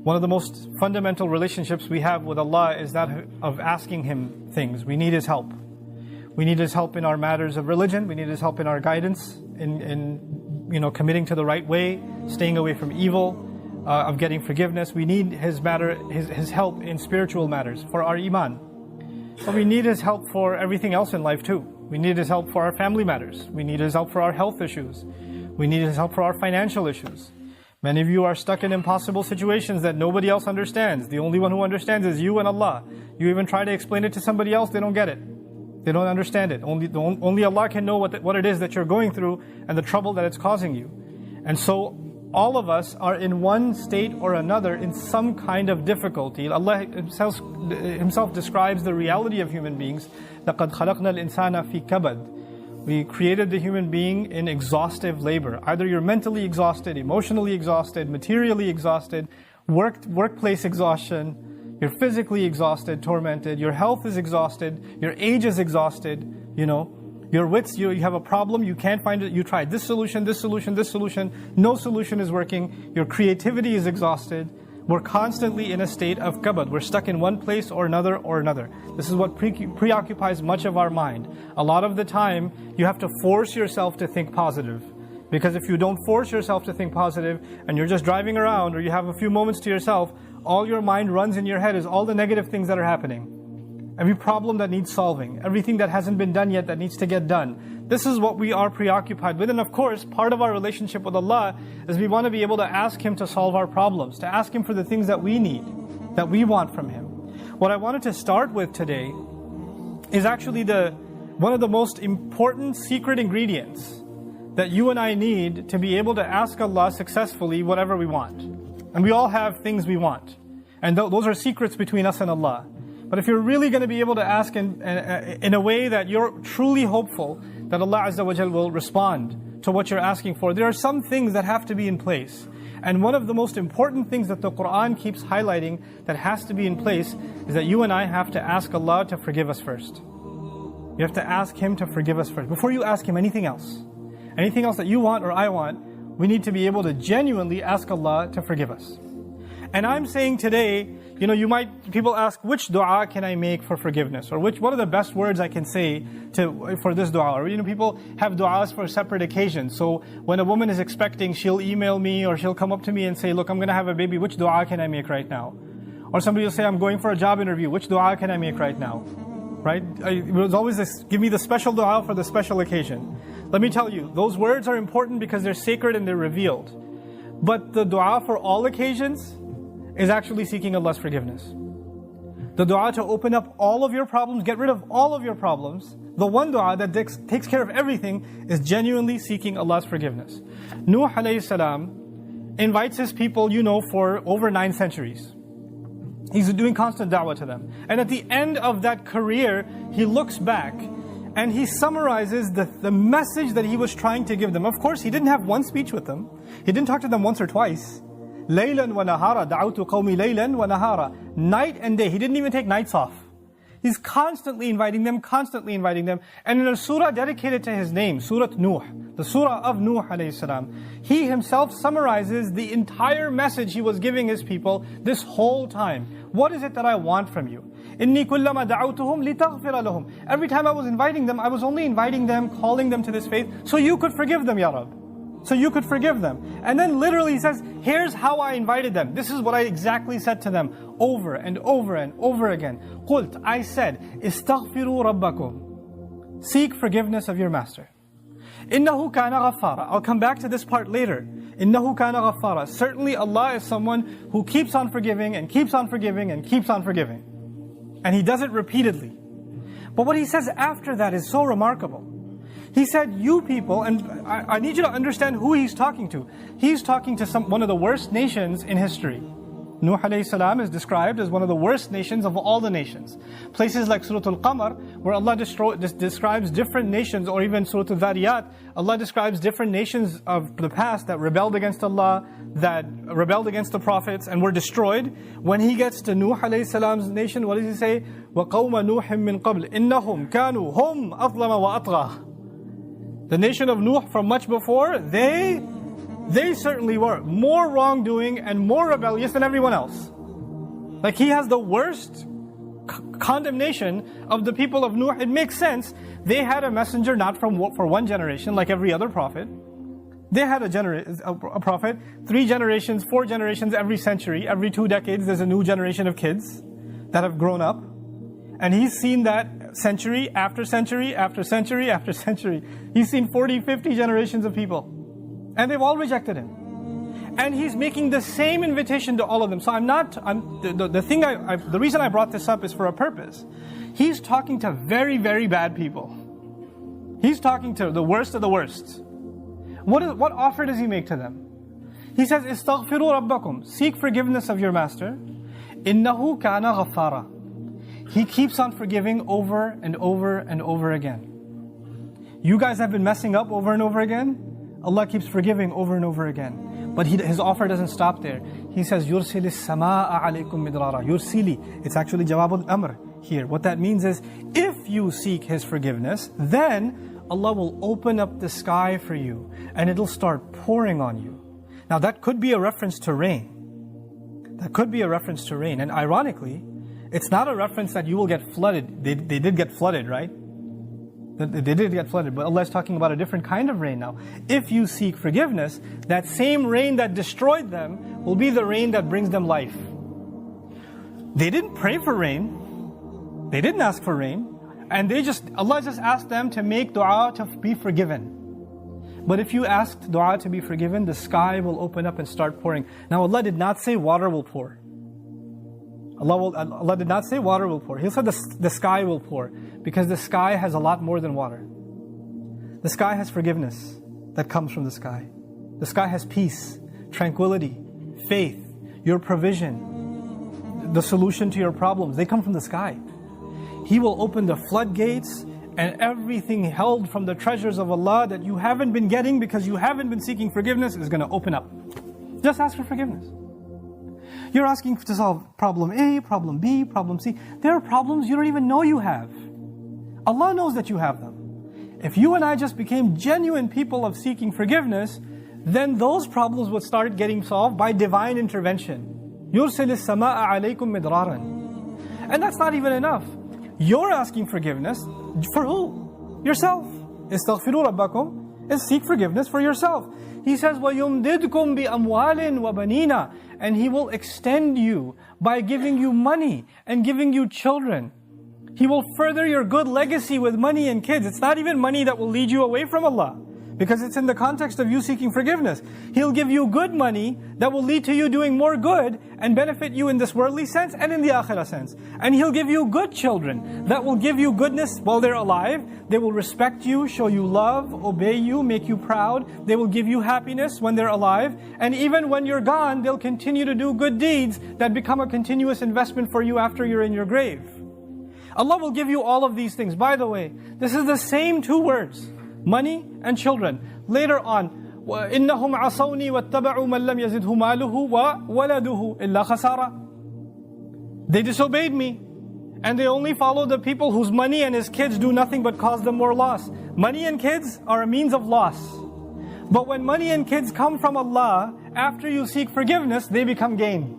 One of the most fundamental relationships we have with Allah is that of asking Him things. We need His help. We need His help in our matters of religion. We need His help in our guidance, in committing to the right way, staying away from evil, of getting forgiveness. We need His help in spiritual matters for our iman. But we need His help for everything else in life too. We need His help for our family matters. We need His help for our health issues. We need His help for our financial issues. Many of you are stuck in impossible situations that nobody else understands. The only one who understands is you and Allah. You even try to explain it to somebody else, they don't get it. They don't understand it. Only Allah can know what it is that you're going through and the trouble that it's causing you. And so all of us are in one state or another in some kind of difficulty. Allah Himself describes the reality of human beings. لَقَدْ خَلَقْنَا الْإِنسَانَ فِي كَبَدٍ. We created the human being in exhaustive labor. Either you're mentally exhausted, emotionally exhausted, materially exhausted, workplace exhaustion, you're physically exhausted, tormented, your health is exhausted, your age is exhausted, your wits, you have a problem, you can't find it, you tried this solution, no solution is working, your creativity is exhausted. We're constantly in a state of kabad. We're stuck in one place or another. This is what preoccupies much of our mind. A lot of the time, you have to force yourself to think positive. Because if you don't force yourself to think positive, and you're just driving around, or you have a few moments to yourself, all your mind runs in your head is all the negative things that are happening. Every problem that needs solving, everything that hasn't been done yet that needs to get done. This is what we are preoccupied with. And of course, part of our relationship with Allah is we want to be able to ask Him to solve our problems, to ask Him for the things that we need, that we want from Him. What I wanted to start with today is actually one of the most important secret ingredients that you and I need to be able to ask Allah successfully whatever we want. And we all have things we want. And those are secrets between us and Allah. But if you're really going to be able to ask in a way that you're truly hopeful that Allah Azza wa Jal will respond to what you're asking for, there are some things that have to be in place. And one of the most important things that the Quran keeps highlighting that has to be in place is that you and I have to ask Allah to forgive us first. You have to ask Him to forgive us first. Before you ask Him anything else that you want or I want, we need to be able to genuinely ask Allah to forgive us. And I'm saying today, people ask, which dua can I make for forgiveness? Or what are the best words I can say for this dua? Or people have duas for separate occasions. So when a woman is expecting, she'll email me or she'll come up to me and say, look, I'm going to have a baby, which dua can I make right now? Or somebody will say, I'm going for a job interview, which dua can I make right now? Right? It was always this, give me the special dua for the special occasion. Let me tell you, those words are important because they're sacred and they're revealed. But the dua for all occasions is actually seeking Allah's forgiveness. The dua to open up all of your problems, get rid of all of your problems, the one dua that takes care of everything is genuinely seeking Allah's forgiveness. Nuh alayhi salam invites his people, for over 9 centuries. He's doing constant da'wah to them. And at the end of that career, he looks back and he summarizes the message that he was trying to give them. Of course, he didn't have one speech with them. He didn't talk to them once or twice. Laylan wa nahara, da'awtu qawmi laylan wa nahara. Night and day. He didn't even take nights off. He's constantly inviting them. And in a surah dedicated to his name, Surah Nuh, the surah of Nuh alayhi salam, he himself summarizes the entire message he was giving his people this whole time. What is it that I want from you? إِنِّي كُلَّمَا دَعَوْتُهُمْ لِتَغْفِرَ لَهُمْ. Every time I was inviting them, I was only inviting them, calling them to this faith, so you could forgive them, Ya Rabb. So you could forgive them. And then literally he says, here's how I invited them. This is what I exactly said to them over and over and over again. قُلْت, I said, اسْتَغْفِرُوا رَبَّكُمْ. Seek forgiveness of your master. إِنَّهُ كَانَ غَفَّارًا. I'll come back to this part later. إِنَّهُ كَانَ غَفَّارًا. Certainly Allah is someone who keeps on forgiving and keeps on forgiving and keeps on forgiving. And He does it repeatedly. But what He says after that is so remarkable. He said, you people, and I need you to understand who He's talking to. He's talking to one of the worst nations in history. Nuh alayhi salam is described as one of the worst nations of all the nations. Places like Surah Al-Qamar, where Allah describes different nations, or even Surah Al-Dhariyat, Allah describes different nations of the past that rebelled against Allah, that rebelled against the prophets, and were destroyed. When He gets to Nuh alayhi salam's nation, what does He say? وَقَوْمَ نُوحٍ مِّن قَبْلِ إِنَّهُمْ كَانُوا هُمْ أَظْلَمَ وَأَطْغَى. The nation of Nuh from much before, they They certainly were more wrongdoing and more rebellious than everyone else. Like he has the worst condemnation of the people of Nuh. It makes sense. They had a messenger not for one generation like every other prophet. They had a prophet 3 generations, 4 generations every century. Every 2 decades there's a new generation of kids that have grown up. And he's seen that century after century after century after century. He's seen 40, 50 generations of people. And they've all rejected him. And he's making the same invitation to all of them. So the reason I brought this up is for a purpose. He's talking to very, very bad people. He's talking to the worst of the worst. What offer does he make to them? He says, "Istaghfiru rabbakum." Seek forgiveness of your master. "Innahu kana ghaffara." He keeps on forgiving over and over and over again. You guys have been messing up over and over again. Allah keeps forgiving over and over again. But His offer doesn't stop there. He says, "Yursili as-samaa'a alaykum midrara." Yursili. It's actually Jawab al-Amr here. What that means is, if you seek His forgiveness, then Allah will open up the sky for you and it'll start pouring on you. Now that could be a reference to rain. That could be a reference to rain. And ironically, it's not a reference that you will get flooded. They did get flooded, right? They did get flooded, but Allah is talking about a different kind of rain now. If you seek forgiveness, that same rain that destroyed them will be the rain that brings them life. They didn't pray for rain. They didn't ask for rain. And Allah just asked them to make dua to be forgiven. But if you asked dua to be forgiven, the sky will open up and start pouring. Now Allah did not say water will pour. Allah did not say water will pour. He said the sky will pour, because the sky has a lot more than water. The sky has forgiveness that comes from the sky. The sky has peace, tranquility, faith, your provision, the solution to your problems. They come from the sky. He will open the floodgates, and everything held from the treasures of Allah that you haven't been getting because you haven't been seeking forgiveness is going to open up. Just ask for forgiveness. You're asking to solve problem A, problem B, problem C. There are problems you don't even know you have. Allah knows that you have them. If you and I just became genuine people of seeking forgiveness, then those problems would start getting solved by divine intervention. يُرْسِلِ السَّمَاءَ عَلَيْكُمْ مِدْرَارًا. And that's not even enough. You're asking forgiveness for who? Yourself. إِسْتَغْفِرُوا رَبَّكُمْ is seek forgiveness for yourself. He says, وَيُمْدِدْكُمْ بِأَمْوَالٍ وَبَنِينَ. And He will extend you by giving you money and giving you children. He will further your good legacy with money and kids. It's not even money that will lead you away from Allah, because it's in the context of you seeking forgiveness. He'll give you good money that will lead to you doing more good and benefit you in this worldly sense and in the akhirah sense. And He'll give you good children that will give you goodness while they're alive. They will respect you, show you love, obey you, make you proud. They will give you happiness when they're alive. And even when you're gone, they'll continue to do good deeds that become a continuous investment for you after you're in your grave. Allah will give you all of these things. By the way, this is the same 2 words. Money and children. Later on, إِنَّهُمْ عَصَوْنِي وَاتَّبَعُوا مَنْ لَمْ يَزِدْهُ مَالُهُ وَوَلَدُهُ إِلَّا خَسَارًا. They disobeyed me, and they only follow the people whose money and his kids do nothing but cause them more loss. Money and kids are a means of loss. But when money and kids come from Allah, after you seek forgiveness, they become gain.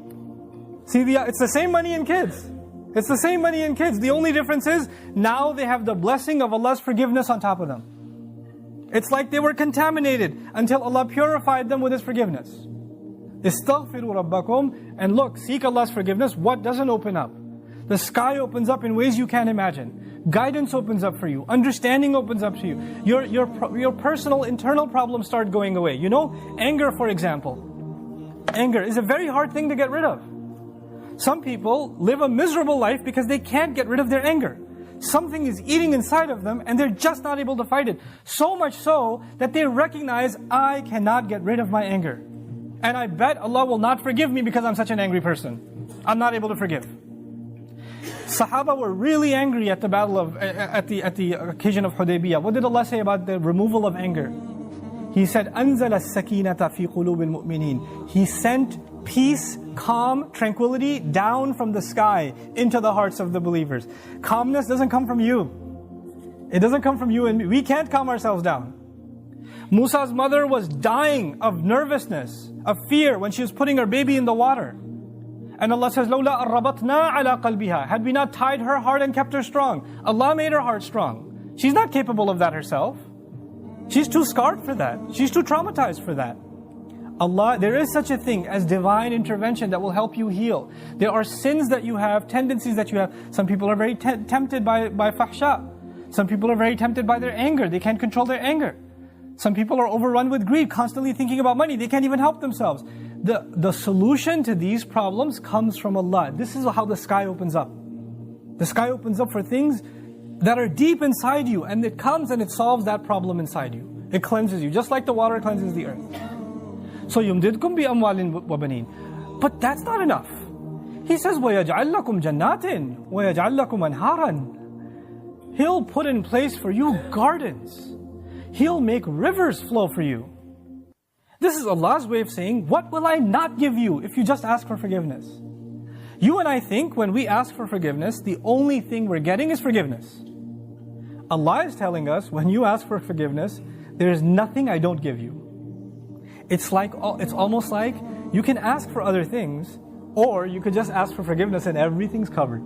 See, it's the same money and kids. It's the same money and kids. The only difference is, now they have the blessing of Allah's forgiveness on top of them. It's like they were contaminated until Allah purified them with His forgiveness. Istaghfiru rabbakum. And look, seek Allah's forgiveness. What doesn't open up? The sky opens up in ways you can't imagine. Guidance opens up for you. Understanding opens up to you. Your personal internal problems start going away. You know, anger, for example. Anger is a very hard thing to get rid of. Some people live a miserable life because they can't get rid of their anger. Something is eating inside of them and they're just not able to fight it. So much so that they recognize, I cannot get rid of my anger. And I bet Allah will not forgive me because I'm such an angry person. I'm not able to forgive. Sahaba were really angry at the battle of, at the occasion of Hudaybiyah. What did Allah say about the removal of anger? He said, أَنزَلَ السَّكِينَةَ فِي قُلُوبِ الْمُؤْمِنِينَ. He sent peace, calm, tranquility down from the sky into the hearts of the believers. Calmness doesn't come from you. It doesn't come from you and me. We can't calm ourselves down. Musa's mother was dying of nervousness, of fear when she was putting her baby in the water. And Allah says, لَوْلَا أَرَّبَطْنَا عَلَىٰ قَلْبِهَا. Had we not tied her heart and kept her strong. Allah made her heart strong. She's not capable of that herself. She's too scarred for that. She's too traumatized for that. Allah, there is such a thing as divine intervention that will help you heal. There are sins that you have, tendencies that you have. Some people are very tempted by fahsha. Some people are very tempted by their anger. They can't control their anger. Some people are overrun with greed, constantly thinking about money. They can't even help themselves. The solution to these problems comes from Allah. This is how the sky opens up. The sky opens up for things that are deep inside you, and it comes and it solves that problem inside you. It cleanses you, just like the water cleanses the earth. So يُمْدِدْكُمْ بِأَمْوَالٍ وَبَنِينَ. But that's not enough. He says, وَيَجْعَلْ لَكُمْ جَنَّاتٍ وَيَجْعَلْ لَكُمْ أَنْهَارًا. He'll put in place for you gardens. He'll make rivers flow for you. This is Allah's way of saying, what will I not give you if you just ask for forgiveness? You and I think when we ask for forgiveness, the only thing we're getting is forgiveness. Allah is telling us, when you ask for forgiveness, there is nothing I don't give you. It's almost like you can ask for other things, or you could just ask for forgiveness and everything's covered.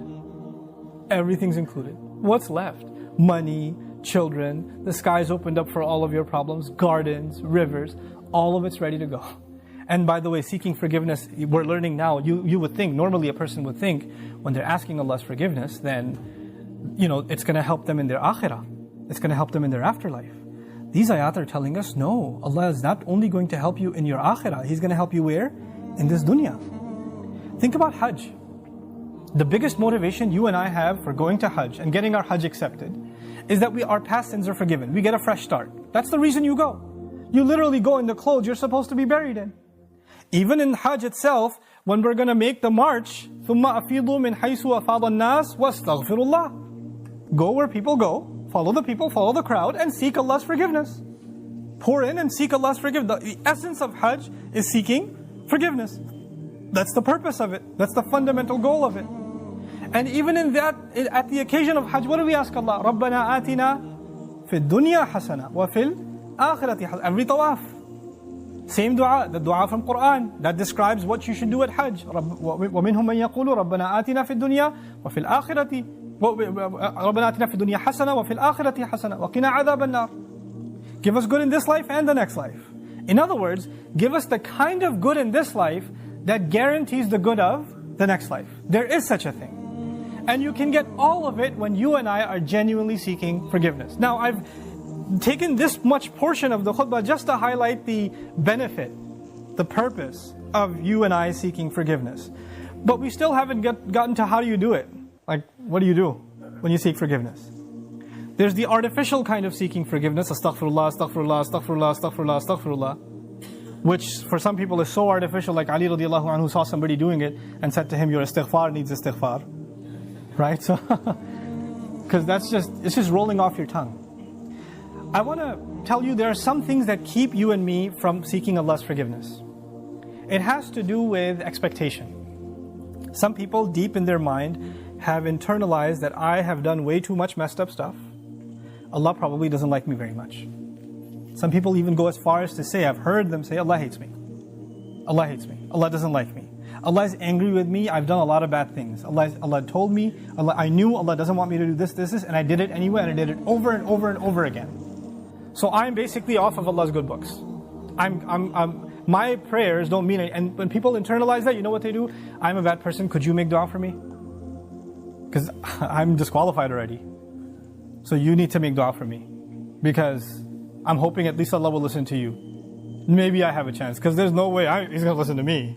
Everything's included. What's left? Money, children, the sky's opened up for all of your problems, gardens, rivers, all of it's ready to go. And by the way, seeking forgiveness, we're learning now, you would think, normally a person would think, when they're asking Allah's forgiveness, then, it's going to help them in their akhirah. It's going to help them in their afterlife. These ayat are telling us, no, Allah is not only going to help you in your akhirah, He's going to help you where? In this dunya. Think about Hajj. The biggest motivation you and I have for going to Hajj and getting our Hajj accepted is that our past sins are forgiven. We get a fresh start. That's the reason you go. You literally go in the clothes you're supposed to be buried in. Even in Hajj itself, when we're going to make the march, ثُمَّ أَفِيضُوا مِنْ حَيْثُ أَفَاضَ النَّاسِ وَاسْتَغْفِرُوا اللَّهِ. Go where people go. Follow the people, follow the crowd, and seek Allah's forgiveness. Pour in and seek Allah's forgiveness. The essence of Hajj is seeking forgiveness. That's the purpose of it. That's the fundamental goal of it. And even in that, at the occasion of Hajj, what do we ask Allah? رَبَّنَا آتِنَا فِي الدُّنْيَا حَسَنَةً وَفِي الْآخِرَةِ حَسَنَةً. Every tawaf. Same dua, the dua from Quran that describes what you should do at Hajj. وَمِنْهُمْ مَنْ يَقُولُ رَبَّنَا آتِنَا فِي الدُّنْيا وَفِي الْآخِرَةِ رَبَّنَا آتِنَا فِي الدُّنْيَا حَسَنَةً وَفِي الْآخِرَةِ حَسَنَةً وَقِنَا عَذَابَ النَّارِ. Give us good in this life and the next life. In other words, give us the kind of good in this life that guarantees the good of the next life. There is such a thing. And you can get all of it when you and I are genuinely seeking forgiveness. Now, I've taken this much portion of the khutbah just to highlight the benefit, the purpose of you and I seeking forgiveness. But we still haven't gotten to how do you do it. Like, what do you do when you seek forgiveness? There's the artificial kind of seeking forgiveness, astaghfirullah, astaghfirullah, astaghfirullah, astaghfirullah, astaghfirullah, which for some people is so artificial, like Ali radiallahu anhu saw somebody doing it and said to him, your istighfar needs istighfar. Right? So, because it's just rolling off your tongue. I want to tell you there are some things that keep you and me from seeking Allah's forgiveness. It has to do with expectation. Some people deep in their mind have internalized that I have done way too much messed up stuff. Allah probably doesn't like me very much. Some people even go as far as to say, I've heard them say, Allah hates me. Allah hates me. Allah doesn't like me. Allah is angry with me. I've done a lot of bad things. Allah told me, I knew Allah doesn't want me to do this, and I did it anyway, and I did it over and over and over again. So I'm basically off of Allah's good books. My prayers don't mean it. And when people internalize that, you know what they do? I'm a bad person. Could you make dua for me? Because I'm disqualified already. So you need to make dua for me. Because I'm hoping at least Allah will listen to you. Maybe I have a chance. Because there's no way He's going to listen to me.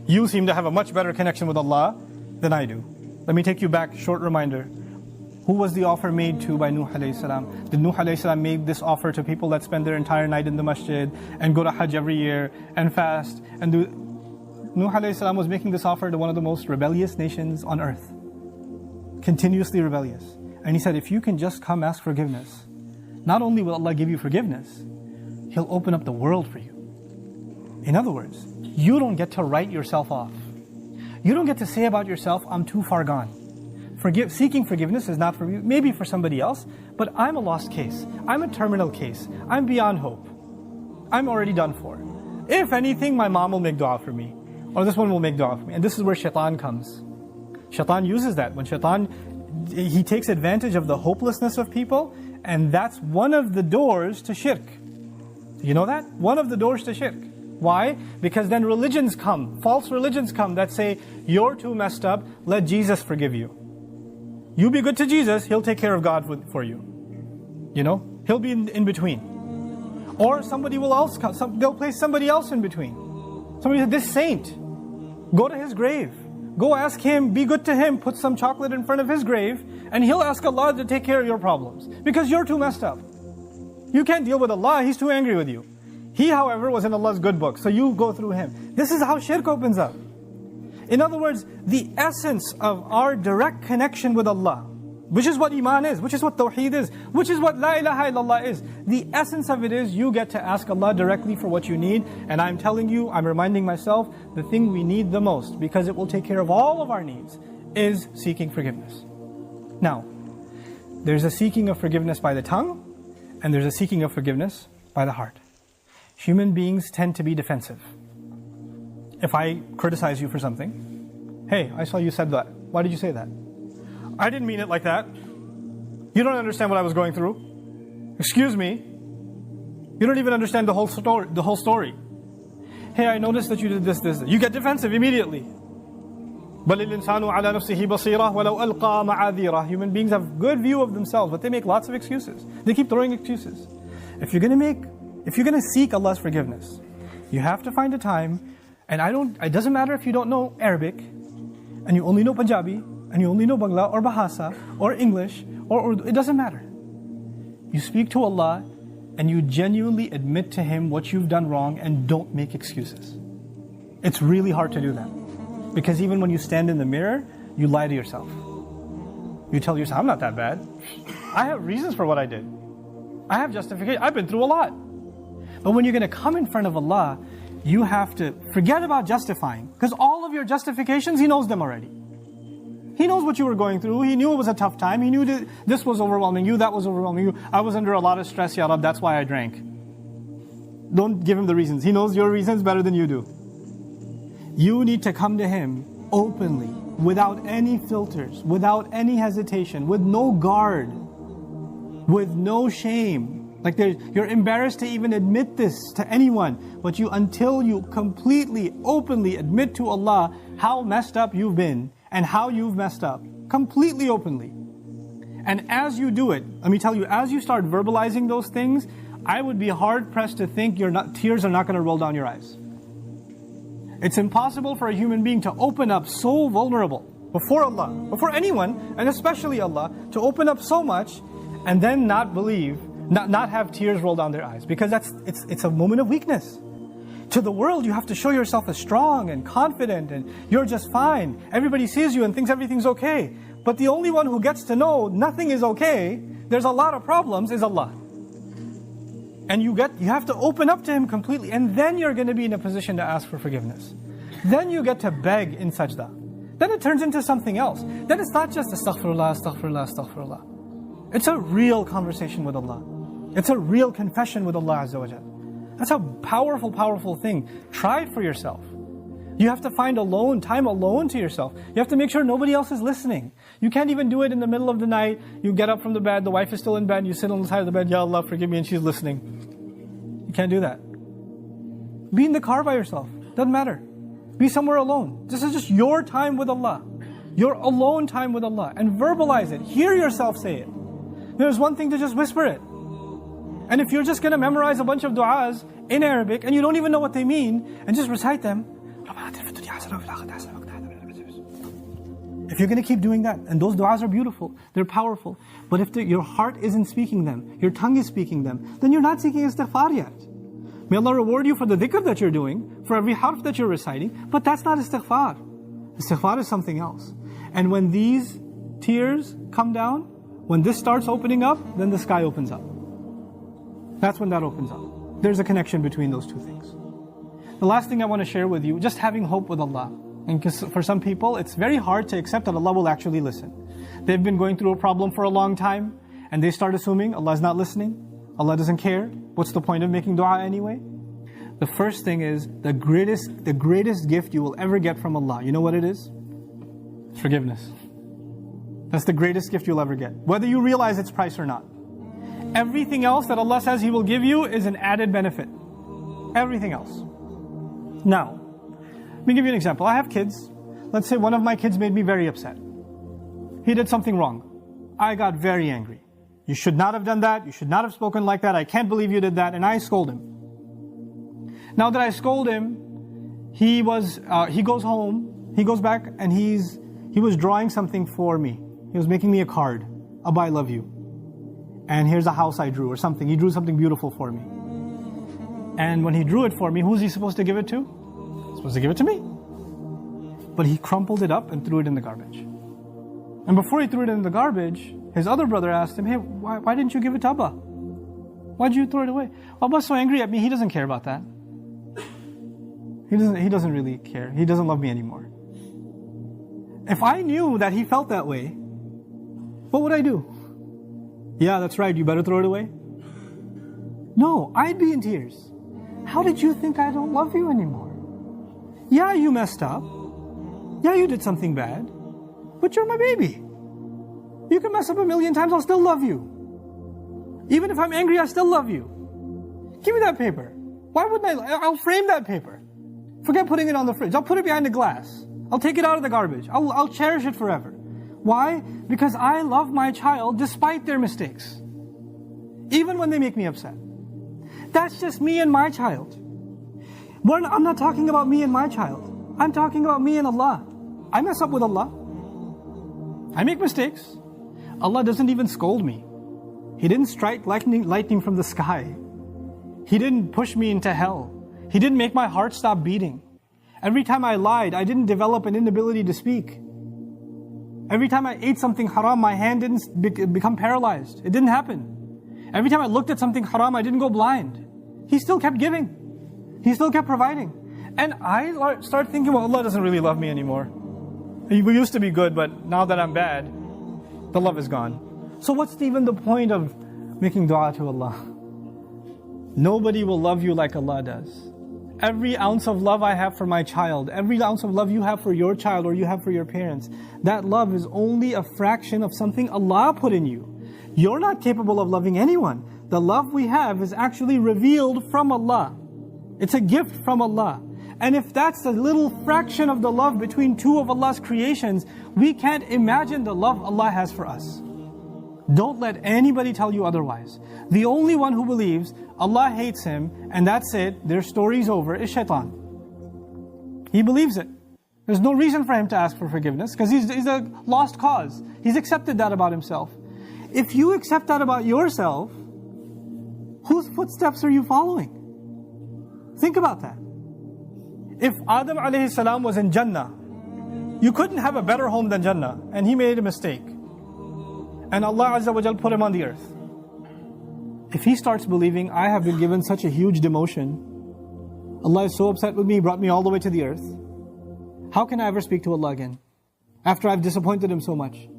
You seem to have a much better connection with Allah than I do. Let me take you back, short reminder. Who was the offer made to by Nuh alayhi salam? Did Nuh alayhi salam make this offer to people that spend their entire night in the masjid and go to Hajj every year and fast and do? Nuh alayhi salam was making this offer to one of the most rebellious nations on earth. Continuously rebellious. And he said, if you can just come ask forgiveness, not only will Allah give you forgiveness, He'll open up the world for you. In other words, you don't get to write yourself off. You don't get to say about yourself, I'm too far gone. Seeking forgiveness is not for you, maybe for somebody else, but I'm a lost case. I'm a terminal case. I'm beyond hope. I'm already done for. If anything, my mom will make dua for me. Or this one will make dua for me. And this is where shaitan comes. Shaitan uses that. When shaitan, he takes advantage of the hopelessness of people, and that's one of the doors to shirk. You know that? One of the doors to shirk. Why? Because then religions come, false religions come that say, you're too messed up, let Jesus forgive you. You be good to Jesus, He'll take care of God for you. You know? He'll be in between. Or somebody will else come, they'll place somebody else in between. Somebody said, this saint, go to his grave. Go ask him, be good to him, put some chocolate in front of his grave, and he'll ask Allah to take care of your problems. Because you're too messed up. You can't deal with Allah, He's too angry with you. He, however, was in Allah's good book, so you go through him. This is how shirk opens up. In other words, the essence of our direct connection with Allah, which is what Iman is, which is what Tawheed is, which is what La ilaha illallah is. The essence of it is you get to ask Allah directly for what you need. And I'm telling you, I'm reminding myself, the thing we need the most, because it will take care of all of our needs, is seeking forgiveness. Now, there's a seeking of forgiveness by the tongue, and there's a seeking of forgiveness by the heart. Human beings tend to be defensive. If I criticize you for something, hey, I saw you said that. Why did you say that? I didn't mean it like that. You don't understand what I was going through. Excuse me. You don't even understand the whole story. Hey, I noticed that you did this. You get defensive immediately. بَلِ الْإِنسَانُ عَلَى نَفْسِهِ بَصِيرَةٌ وَلَوْ أَلْقَى مَعَاذِيرَهُ. Human beings have good view of themselves, but they make lots of excuses. They keep throwing excuses. If you're going to seek Allah's forgiveness, you have to find a time, and it doesn't matter if you don't know Arabic, and you only know Punjabi, and you only know Bangla, or Bahasa, or English, or Urdu, it doesn't matter. You speak to Allah, and you genuinely admit to Him what you've done wrong, and don't make excuses. It's really hard to do that. Because even when you stand in the mirror, you lie to yourself. You tell yourself, I'm not that bad. I have reasons for what I did. I have justification. I've been through a lot. But when you're going to come in front of Allah, you have to forget about justifying. Because all of your justifications, He knows them already. He knows what you were going through. He knew it was a tough time. He knew that this was overwhelming you, that was overwhelming you. I was under a lot of stress, Ya Rab, that's why I drank. Don't give Him the reasons. He knows your reasons better than you do. You need to come to Him openly, without any filters, without any hesitation, with no guard, with no shame. Like you're embarrassed to even admit this to anyone, but until you completely, openly admit to Allah how messed up you've been and how you've messed up, completely openly. And as you do it, let me tell you, as you start verbalizing those things, I would be hard pressed to think tears are not going to roll down your eyes. It's impossible for a human being to open up so vulnerable before Allah, before anyone, and especially Allah, to open up so much and then not believe, not have tears roll down their eyes, because it's a moment of weakness. To the world, you have to show yourself as strong and confident and you're just fine. Everybody sees you and thinks everything's okay. But the only one who gets to know nothing is okay, there's a lot of problems, is Allah. And you have to open up to Him completely, and then you're going to be in a position to ask for forgiveness. Then you get to beg in sajda. Then it turns into something else. Then it's not just astaghfirullah, astaghfirullah, astaghfirullah. It's a real conversation with Allah. It's a real confession with Allah Azza wa Jal. That's a powerful, powerful thing. Try it for yourself. You have to find time alone to yourself. You have to make sure nobody else is listening. You can't even do it in the middle of the night. You get up from the bed, the wife is still in bed, you sit on the side of the bed, Ya Allah, forgive me, and she's listening. You can't do that. Be in the car by yourself. Doesn't matter. Be somewhere alone. This is just your time with Allah. Your alone time with Allah. And verbalize it. Hear yourself say it. There's one thing to just whisper it. And if you're just going to memorize a bunch of du'as in Arabic and you don't even know what they mean, and just recite them, if you're going to keep doing that, and those du'as are beautiful, they're powerful, but if your heart isn't speaking them, your tongue is speaking them, then you're not seeking istighfar yet. May Allah reward you for the dhikr that you're doing, for every harf that you're reciting, but that's not istighfar. Istighfar is something else. And when these tears come down, when this starts opening up, then the sky opens up. That's when that opens up. There's a connection between those two things. The last thing I want to share with you, just having hope with Allah. And for some people, it's very hard to accept that Allah will actually listen. They've been going through a problem for a long time, and they start assuming Allah is not listening, Allah doesn't care. What's the point of making dua anyway? The first thing is the greatest gift you will ever get from Allah. You know what it is? It's forgiveness. That's the greatest gift you'll ever get, whether you realize its price or not. Everything else that Allah says He will give you is an added benefit. Everything else. Now, let me give you an example. I have kids. Let's say one of my kids made me very upset. He did something wrong. I got very angry. You should not have done that. You should not have spoken like that. I can't believe you did that. And I scold him. Now that I scold him, he goes home, he goes back and he was drawing something for me. He was making me a card. Abba, I love you. And here's a house I drew or something. He drew something beautiful for me. And when he drew it for me, who's he supposed to give it to? He's supposed to give it to me. But he crumpled it up and threw it in the garbage. And before he threw it in the garbage, his other brother asked him, hey, why didn't you give it to Abba? Why did you throw it away? Abba's so angry at me, he doesn't care about that. He doesn't really care. He doesn't love me anymore. If I knew that he felt that way, what would I do? Yeah, that's right, you better throw it away. No, I'd be in tears. How did you think I don't love you anymore? Yeah, you messed up. Yeah, you did something bad. But you're my baby. You can mess up 1,000,000 times, I'll still love you. Even if I'm angry, I still love you. Give me that paper. Why wouldn't I? I'll frame that paper. Forget putting it on the fridge. I'll put it behind the glass. I'll take it out of the garbage. I'll cherish it forever. Why? Because I love my child despite their mistakes. Even when they make me upset. That's just me and my child. I'm not talking about me and my child. I'm talking about me and Allah. I mess up with Allah. I make mistakes. Allah doesn't even scold me. He didn't strike lightning from the sky. He didn't push me into hell. He didn't make my heart stop beating. Every time I lied, I didn't develop an inability to speak. Every time I ate something haram, my hand didn't become paralyzed. It didn't happen. Every time I looked at something haram, I didn't go blind. He still kept giving. He still kept providing. And I started thinking, well, Allah doesn't really love me anymore. We used to be good, but now that I'm bad, the love is gone. So what's even the point of making dua to Allah? Nobody will love you like Allah does. Every ounce of love I have for my child, every ounce of love you have for your child or you have for your parents, that love is only a fraction of something Allah put in you. You're not capable of loving anyone. The love we have is actually revealed from Allah. It's a gift from Allah. And if that's a little fraction of the love between two of Allah's creations, we can't imagine the love Allah has for us. Don't let anybody tell you otherwise. The only one who believes Allah hates him and that's it, their story's over, is shaitan. He believes it. There's no reason for him to ask for forgiveness because he's a lost cause. He's accepted that about himself. If you accept that about yourself, whose footsteps are you following? Think about that. If Adam alayhi salam was in Jannah, you couldn't have a better home than Jannah, and he made a mistake. And Allah Azza wa Jal put him on the earth. If he starts believing, I have been given such a huge demotion, Allah is so upset with me, He brought me all the way to the earth, how can I ever speak to Allah again? After I've disappointed Him so much.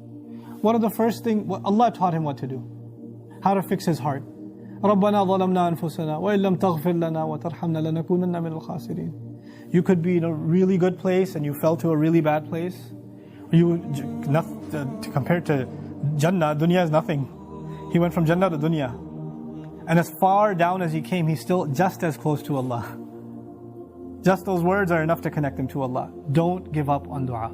One of the first things, Allah taught him what to do. How to fix his heart. رَبَّنَا ظَلَمْنَا أَنفُسَنَا وَإِن لَمْ تَغْفِرْ لَنَا وَتَرْحَمْنَا لَنَكُونَنَّ مِنَ الْخَاسِرِينَ. You could be in a really good place and you fell to a really bad place. Compared to Jannah, dunya is nothing. He went from Jannah to dunya. And as far down as he came, he's still just as close to Allah. Just those words are enough to connect him to Allah. Don't give up on dua.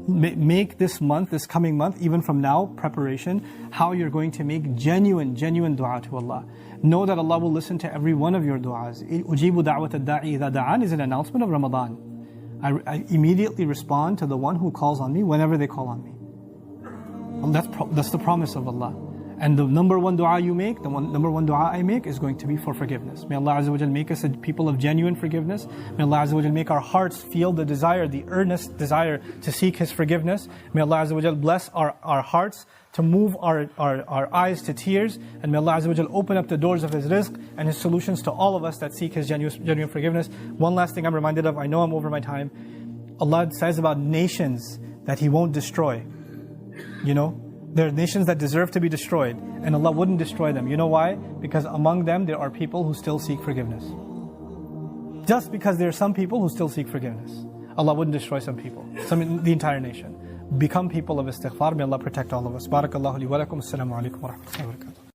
Make this coming month, even from now, preparation, how you're going to make genuine dua to Allah. Know that Allah will listen to every one of your du'as. Ujibu da'wat ad-da'i idha da'an is an announcement of Ramadan. I immediately respond to the one who calls on me whenever they call on me. And that's the promise of Allah. And the number one dua you make, number one dua I make is going to be for forgiveness. May Allah Azza wa Jal make us a people of genuine forgiveness. May Allah Azza wa Jal make our hearts feel the desire, the earnest desire to seek His forgiveness. May Allah Azza wa Jal bless our hearts to move our eyes to tears. And may Allah Azza wa Jal open up the doors of His rizq and His solutions to all of us that seek His genuine forgiveness. One last thing I'm reminded of, I know I'm over my time. Allah says about nations that He won't destroy. You know? There are nations that deserve to be destroyed, and Allah wouldn't destroy them. You know why? Because among them there are people who still seek forgiveness. just because there are some people who still seek forgiveness. Allah wouldn't destroy some people, the entire nation. Become people of istighfar. May Allah protect all of us. Barakallahu li wa lakum. Assalamu alaikum wa rahmatullahi wa barakatuh.